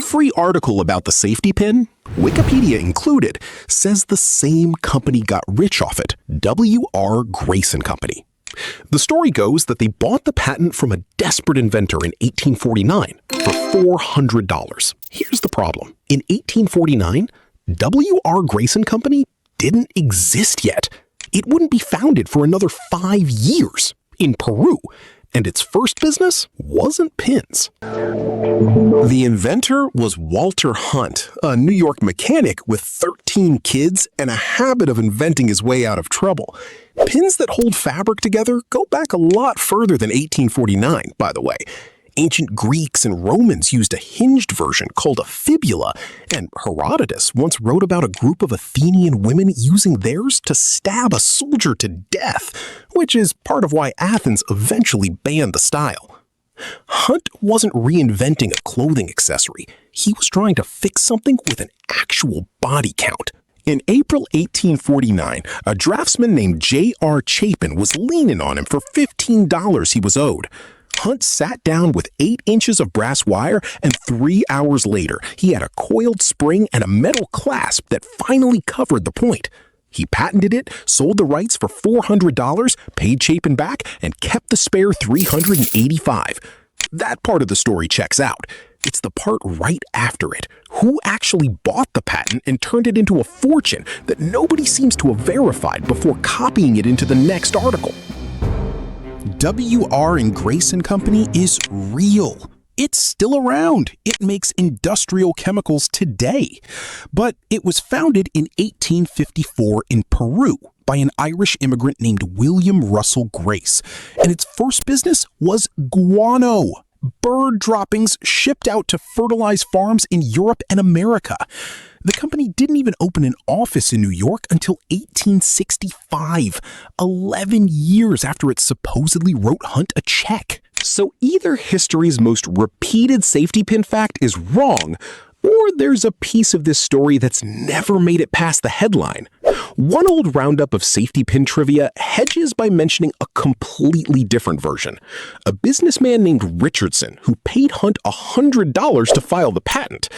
Every article about the safety pin, Wikipedia included, says the same company got rich off it, W.R. Grace & Company. The story goes that they bought the patent from a desperate inventor in 1849 for $400. Here's the problem. In 1849, W.R. Grace & Company didn't exist yet. It wouldn't be founded for another 5 years in Peru, and its first business wasn't pins. The inventor was Walter Hunt, a New York mechanic with 13 kids and a habit of inventing his way out of trouble. Pins that hold fabric together go back a lot further than 1849, by the way. Ancient Greeks and Romans used a hinged version called a fibula, and Herodotus once wrote about a group of Athenian women using theirs to stab a soldier to death, which is part of why Athens eventually banned the style. Hunt wasn't reinventing a clothing accessory. He was trying to fix something with an actual body count. In April 1849, a draftsman named J.R. Chapin was leaning on him for $15 he was owed. Hunt sat down with 8 inches of brass wire, and 3 hours later, he had a coiled spring and a metal clasp that finally covered the point. He patented it, sold the rights for $400, paid Chapin back, and kept the spare $385. That part of the story checks out. It's the part right after it. Who actually bought the patent and turned it into a fortune that nobody seems to have verified before copying it into the next article? W.R. and Grace & Company is real. It's still around. It makes industrial chemicals today. But it was founded in 1854 in Peru by an Irish immigrant named William Russell Grace. And its first business was guano, bird droppings shipped out to fertilize farms in Europe and America. The company didn't even open an office in New York until 1865, 11 years after it supposedly wrote Hunt a check. So either history's most repeated safety pin fact is wrong, or there's a piece of this story that's never made it past the headline. One old roundup of safety pin trivia hedges by mentioning a completely different version. A businessman named Richardson who paid Hunt $100 to file the patent,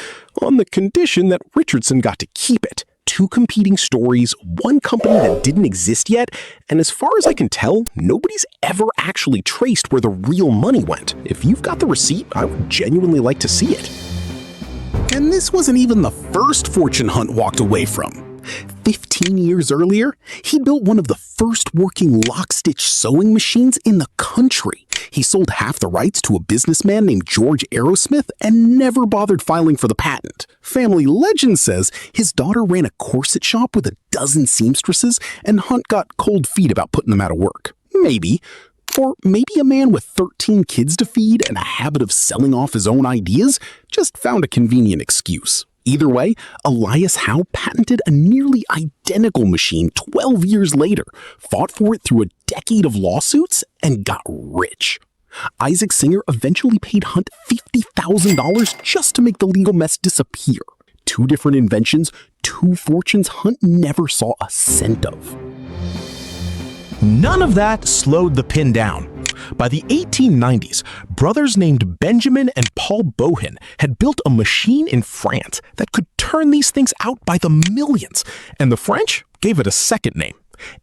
on the condition that Richardson got to keep it. 2 competing stories, one company that didn't exist yet, and as far as I can tell, nobody's ever actually traced where the real money went. If you've got the receipt, I would genuinely like to see it. And this wasn't even the first fortune Hunt walked away from. 15 years earlier, he built one of the first working lock-stitch sewing machines in the country. He sold half the rights to a businessman named George Arrowsmith and never bothered filing for the patent. Family legend says his daughter ran a corset shop with 12 seamstresses, and Hunt got cold feet about putting them out of work. Maybe. Or maybe a man with 13 kids to feed and a habit of selling off his own ideas just found a convenient excuse. Either way, Elias Howe patented a nearly identical machine 12 years later, fought for it through a decade of lawsuits, and got rich. Isaac Singer eventually paid Hunt $50,000 just to make the legal mess disappear. 2 different inventions, 2 fortunes Hunt never saw a cent of. None of that slowed the pin down. By the 1890s, brothers named Benjamin and Paul Bohin had built a machine in France that could turn these things out by the millions, and the French gave it a second name,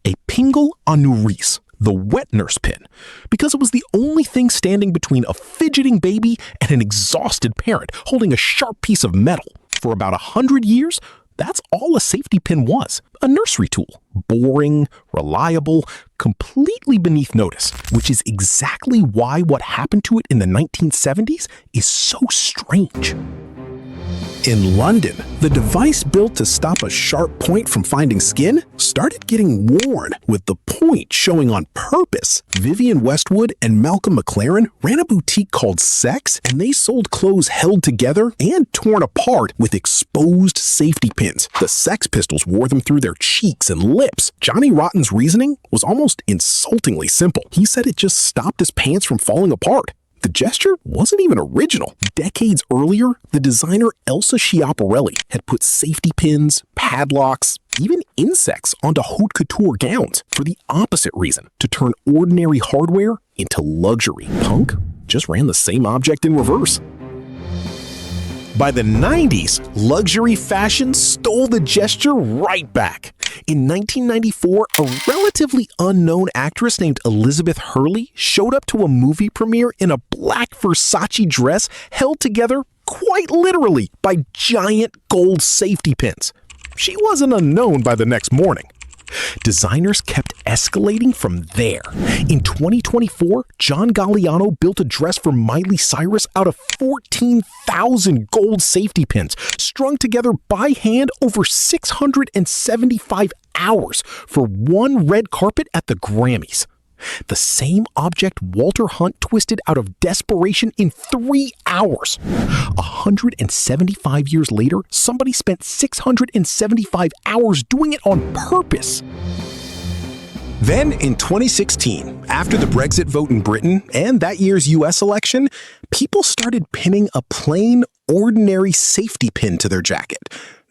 a pingle à nourrice, the wet nurse pin, because it was the only thing standing between a fidgeting baby and an exhausted parent holding a sharp piece of metal. For about 100 years, that's all a safety pin was, a nursery tool. Boring, reliable, completely beneath notice, which is exactly why what happened to it in the 1970s is so strange. In London, the device built to stop a sharp point from finding skin started getting worn, with the point showing on purpose. Vivian Westwood and Malcolm McLaren ran a boutique called Sex, and they sold clothes held together and torn apart with exposed safety pins. The Sex Pistols wore them through their cheeks and lips. Johnny Rotten's reasoning was almost insultingly simple. He said it just stopped his pants from falling apart. The gesture wasn't even original. Decades earlier, the designer Elsa Schiaparelli had put safety pins, padlocks, even insects onto haute couture gowns for the opposite reason, to turn ordinary hardware into luxury. Punk just ran the same object in reverse. By the 90s, luxury fashion stole the gesture right back. In 1994, a relatively unknown actress named Elizabeth Hurley showed up to a movie premiere in a black Versace dress held together quite literally by giant gold safety pins. She wasn't unknown by the next morning. Designers kept escalating from there. In 2024, John Galliano built a dress for Miley Cyrus out of 14,000 gold safety pins, strung together by hand over 675 hours for one red carpet at the Grammys. The same object Walter Hunt twisted out of desperation in 3 hours. 175 years later, somebody spent 675 hours doing it on purpose. Then, in 2016, after the Brexit vote in Britain and that year's US election, people started pinning a plain, ordinary safety pin to their jacket.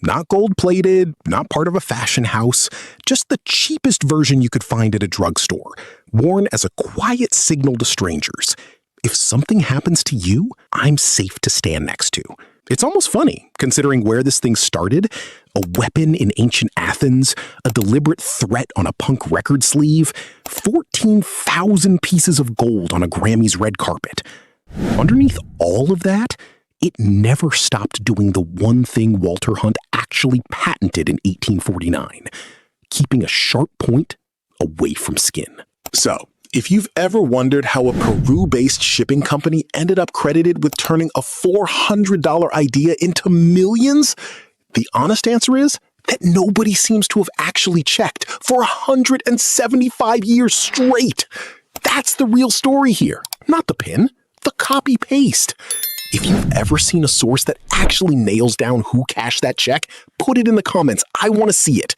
Not gold-plated, not part of a fashion house, just the cheapest version you could find at a drugstore, worn as a quiet signal to strangers. If something happens to you, I'm safe to stand next to. It's almost funny, considering where this thing started. A weapon in ancient Athens, a deliberate threat on a punk record sleeve, 14,000 pieces of gold on a Grammy's red carpet. Underneath all of that, it never stopped doing the one thing Walter Hunt actually patented in 1849, keeping a sharp point away from skin. So, if you've ever wondered how a Peru-based shipping company ended up credited with turning a $400 idea into millions, the honest answer is that nobody seems to have actually checked for 175 years straight. That's the real story here, not the pin, the copy-paste. If you've ever seen a source that actually nails down who cashed that check, put it in the comments. I want to see it.